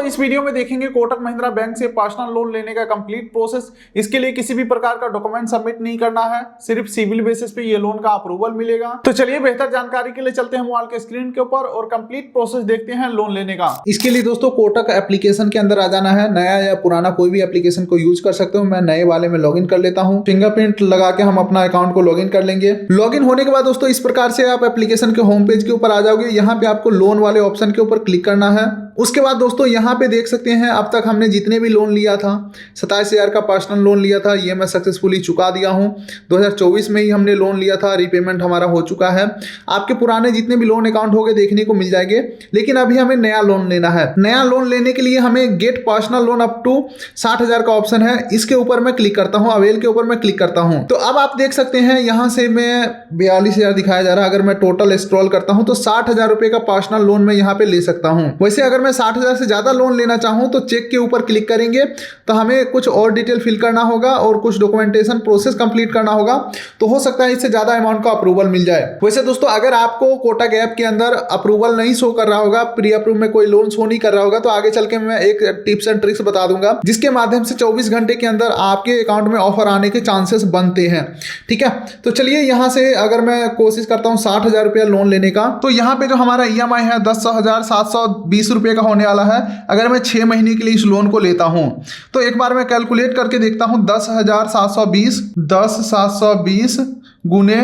इस वीडियो में देखेंगे कोटक महिंद्रा बैंक से पर्सनल लोन लेने का कंप्लीट प्रोसेस। इसके लिए किसी भी प्रकार का डॉक्यूमेंट सबमिट नहीं करना है, सिर्फ सिविल बेसिस पे ये लोन का अप्रूवल मिलेगा। तो चलिए बेहतर जानकारी के लिए चलते हैं मोबाइल के स्क्रीन के ऊपर और कंप्लीट प्रोसेस देखते हैं लोन लेने का। इसके लिए दोस्तों कोटक एप्लीकेशन के अंदर आ जाना है। नया या पुराना कोई भी एप्लीकेशन को यूज कर सकते हो। मैं नए वाले में लॉगिन कर लेता हूँ। फिंगरप्रिंट लगा के हम अपना अकाउंट को लॉगिन कर लेंगे। लॉगिन होने के बाद दोस्तों इस प्रकार से आप एप्लीकेशन के होम पेज के ऊपर आ जाओगे। यहाँ पे आपको लोन वाले ऑप्शन के ऊपर क्लिक करना है। उसके बाद दोस्तों यहाँ पे देख सकते हैं अब तक हमने जितने भी लोन लिया था, 27,000 का पर्सनल लोन लिया था, ये मैं सक्सेसफुली चुका दिया हूँ। 2024 में ही हमने लोन लिया था, रीपेमेंट हमारा हो चुका है। आपके पुराने जितने भी लोन अकाउंट होंगे देखने को मिल जाएंगे, लेकिन अभी हमें नया लोन लेना है। नया लोन लेने के लिए हमें get personal loan up to 60,000 का ऑप्शन है, इसके ऊपर मैं क्लिक करता हूँ, अवेल के ऊपर मैं क्लिक करता हूँ। तो अब आप देख सकते हैं यहाँ से मैं 42,000 दिखाया जा रहा है। अगर मैं टोटल स्क्रॉल करता हूँ तो 60,000 रुपए का पर्सनल लोन मैं यहाँ पे ले सकता हूँ। वैसे अगर मैं 60,000 से ज्यादा लोन लेना चाहूँ तो चेक के ऊपर क्लिक करेंगे तो हमें कुछ और डिटेल फिल करना होगा और कुछ डॉक्यूमेंटेशन प्रोसेस कंप्लीट करना होगा, तो हो सकता है इससे ज्यादा अमाउंट का अप्रूवल मिल जाए। वैसे दोस्तों अगर आपको कोटक ऐप के अंदर अप्रूवल नहीं शो कर रहा होगा, प्री अप्रूव में कोई लोन शो नहीं कर रहा होगा, तो आगे चल के मैं एक टिप्स एंड ट्रिक्स बता दूंगा जिसके माध्यम से 24 घंटे के अंदर आपके अकाउंट में ऑफर आने के चांसेस बनते हैं। ठीक है, तो चलिए यहाँ से अगर मैं कोशिश करता हूँ 60,000 रुपया लोन लेने का, तो यहाँ पे जो हमारा EMI है 10,720 रुपये का होने वाला है। अगर मैं 6 महीने के लिए इस लोन को लेता हूं तो एक बार मैं कैलकुलेट करके देखता हूं। 10,720 गुने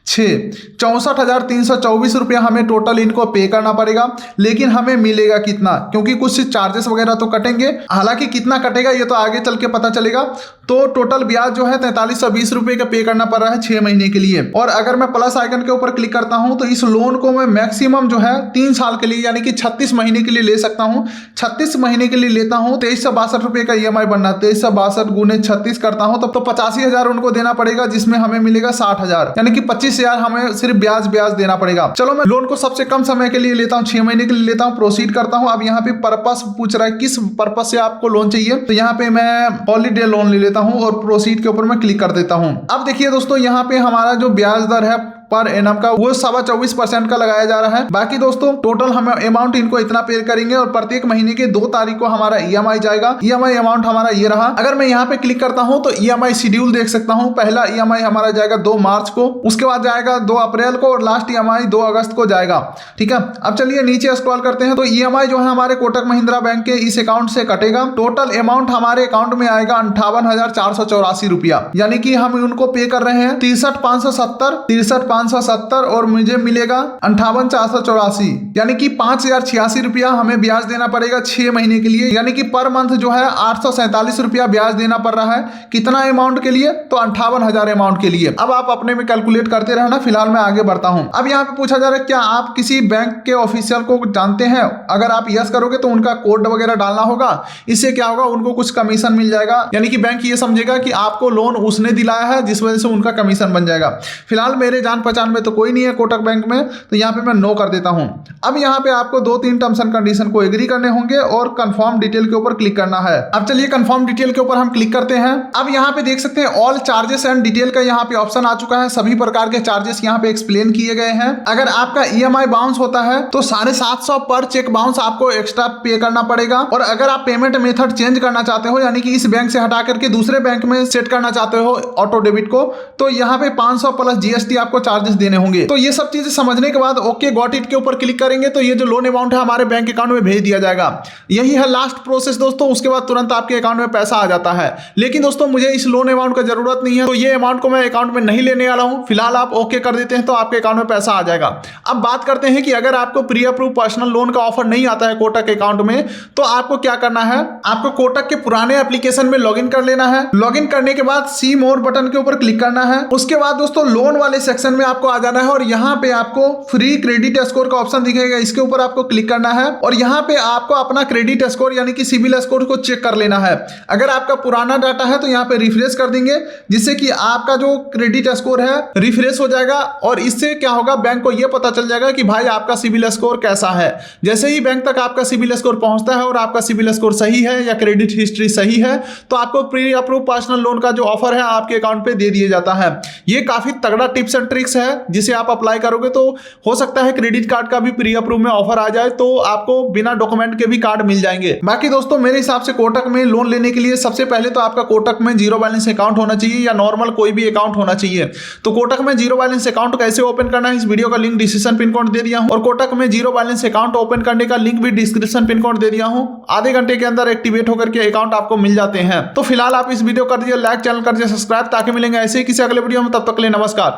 6, 64,324 रुपया हमें टोटल इनको पे करना पड़ेगा। लेकिन हमें मिलेगा कितना, क्योंकि कुछ चार्जेस वगैरह तो कटेंगे, हालांकि कितना कटेगा ये तो आगे चल के पता चलेगा। तो टोटल ब्याज जो है 4320 रुपये का पे करना पड़ रहा है 6 महीने के लिए। और अगर मैं प्लस आइकन के ऊपर क्लिक करता हूं तो इस लोन को मैं मैक्सिमम जो है 3 साल के लिए यानी कि 36 महीने के लिए ले सकता हूं। 36 महीने के लिए लेता हूं, 2362 रुपये का EMI बनना, 2362 गुने 36 करता हूं तब तो 85,000 उनको देना पड़ेगा, जिसमें हमें मिलेगा 60,000, यानी कि 25,000 हमें सिर्फ ब्याज देना पड़ेगा। चलो मैं लोन को सबसे कम समय के लिए लेता हूं, 6 महीने के लिए लेता हूं, प्रोसीड करता हूं। अब यहाँ पे पर्पस पूछ रहा है किस पर्पस से आपको लोन चाहिए, तो यहाँ पे मैं हॉलीडे लोन ले लेता हूं और प्रोसीड के ऊपर मैं क्लिक कर देता हूं। अब देखिए दोस्तों यहाँ पे हमारा जो ब्याज दर है पर एनम का वो 24.25% का लगाया जा रहा है। बाकी दोस्तों टोटल हम अमाउंट इनको इतना पे करेंगे और प्रत्येक महीने के 2 तारीख को हमारा EMI जाएगा। EMI अमाउंट हमारा ये रहा। अगर मैं यहाँ पे क्लिक करता हूँ तो EMI शेड्यूल देख सकता हूँ। पहला EMI हमारा जाएगा 2 मार्च को, उसके बाद जाएगा 2 अप्रैल को और लास्ट EMI 2 अगस्त को जाएगा। ठीक है, अब चलिए नीचे स्क्रॉल करते हैं तो EMI जो है हमारे कोटक महिंद्रा बैंक के इस अकाउंट से कटेगा। टोटल अमाउंट हमारे अकाउंट में आएगा 58,484 रुपया, यानी कि हम उनको पे कर रहे हैं 63,570 और मुझे मिलेगा 58,484, यानी कि 5,086 रुपया हमें ब्याज देना पड़ेगा 6 महीने के लिए, यानी कि पर मंथ जो है 847 रुपया ब्याज देना पड़ रहा है। कितना अमाउंट के लिए, तो 58,000 अमाउंट के लिए। अब आप अपने में कैलकुलेट करते रहना, फिलहाल मैं आगे बढ़ता हूं। अब यहाँ पे पूछा जा रहा है क्या आप किसी बैंक के ऑफिशियल को जानते हैं? अगर आप यस करोगे तो उनका कोड वगैरह डालना होगा। इससे क्या होगा, उनको कुछ कमीशन मिल जाएगा, यानी कि बैंक ये समझेगा कि आपको लोन उसने दिलाया है, जिस वजह से उनका कमीशन बन जाएगा। फिलहाल मेरे जान पहचान में तो कोई नहीं है कोटक बैंक में, तो यहाँ पे मैं नो कर देता हूं। अब यहाँ पे आपको 2-3 टर्म्स एंड कंडीशन को एग्री करने होंगे और कंफर्म डिटेल के ऊपर क्लिक करना है। अब चलिए कंफर्म डिटेल के ऊपर हम क्लिक करते हैं। अब यहाँ पे देख सकते हैं ऑल चार्जेस एंड डिटेल का यहाँ पे ऑप्शन आ चुका है। सभी प्रकार के चार्जेस यहाँ पे एक्सप्लेन किए गए हैं। अगर आपका EMI बाउंस होता है तो 750 पर चेक बाउंस आपको एक्स्ट्रा पे करना पड़ेगा। और अगर आप पेमेंट मेथड चेंज करना चाहते हो, यानी कि इस बैंक से हटा करके दूसरे बैंक में सेट करना चाहते हो ऑटो डेबिट को, तो यहाँ पे 500 प्लस GST आपको चार्जेस देने होंगे। तो ये सब चीजें समझने के बाद ओके गॉट इट के ऊपर क्लिक करेंगे तो ये जो लोन अमाउंट है हमारे बैंक अकाउंट में भेज दिया जाएगा। यही है लास्ट प्रोसेस दोस्तों। उसके बाद तुरंत आपके अकाउंट में पैसा आ जाता है। लेकिन दोस्तों मुझे इस लोन अमाउंट का जरूरत नहीं है, तो ये अमाउंट को मैं अकाउंट में नहीं लेने वाला हूं। फिलहाल आप ओके कर देते हैं तो आपके अकाउंट में पैसा आ जाएगा। अब बात करते हैं कि अगर आपको प्री अप्रूव पर्सनल लोन का ऑफर नहीं आता है कोटक अकाउंट में, तो आपको क्या करना है, आपको कोटक के पुराने एप्लीकेशन में लॉगिन कर लेना है। लॉगिन करने के बाद सी मोर बटन के ऊपर क्लिक करना है। उसके बाद दोस्तों लोन वाले सेक्शन में आपको आ जाना है और यहाँ पे आपको फ्री क्रेडिट स्कोर का ऑप्शन दिखेगा, इसके ऊपर आपको क्लिक करना है और यहाँ पे आपको अपना क्रेडिट स्कोर यानी कि सिविल स्कोर को चेक कर लेना है। अगर आपका पुराना डाटा है तो यहाँ पे रिफ्रेश कर देंगे, जिससे कि आपका जो क्रेडिट स्कोर है रिफ्रेश हो जाएगा। और इससे क्या होगा, बैंक को यह पता चल जाएगा कि भाई आपका सिविल स्कोर कैसा है। जैसे ही बैंक तक आपका सिविल स्कोर पहुंचता है और आपका सिविल स्कोर सही है या क्रेडिट हिस्ट्री सही है, तो आपको प्री अप्रूव पर्सनल लोन का जो ऑफर है आपके अकाउंट पे दे दिया जाता है। ये काफी तगड़ा टिप्स एंड ट्रिक्स टैक्स है जिसे आप अप्लाई करोगे तो हो सकता है क्रेडिट कार्ड का भी प्री अप्रूव में ऑफर आ जाए, तो आपको बिना डॉक्यूमेंट के भी कार्ड मिल जाएंगे। बाकी दोस्तों मेरे हिसाब से कोटक में लोन लेने के लिए सबसे पहले तो आपका कोटक में जीरो बैलेंस अकाउंट होना चाहिए या नॉर्मल कोई भी अकाउंट होना चाहिए। तो कोटक में जीरो बैलेंस अकाउंट कैसे ओपन करना है इस वीडियो का लिंक डिस्क्रिप्शन पिन कोड दे दिया हूं, और कोटक में जीरो बैलेंस अकाउंट ओपन करने का लिंक भी डिस्क्रिप्शन पिन कोड दे दिया हूं। आधे घंटे के अंदर एक्टिवेट होकर के अकाउंट आपको मिल जाते हैं। तो फिलहाल आप इस वीडियो कर दीजिए लाइक, चैनल कर दीजिए सब्सक्राइब, ताकि मिलेंगे ऐसे ही किसी अगले वीडियो में। तब तक के लिए नमस्कार।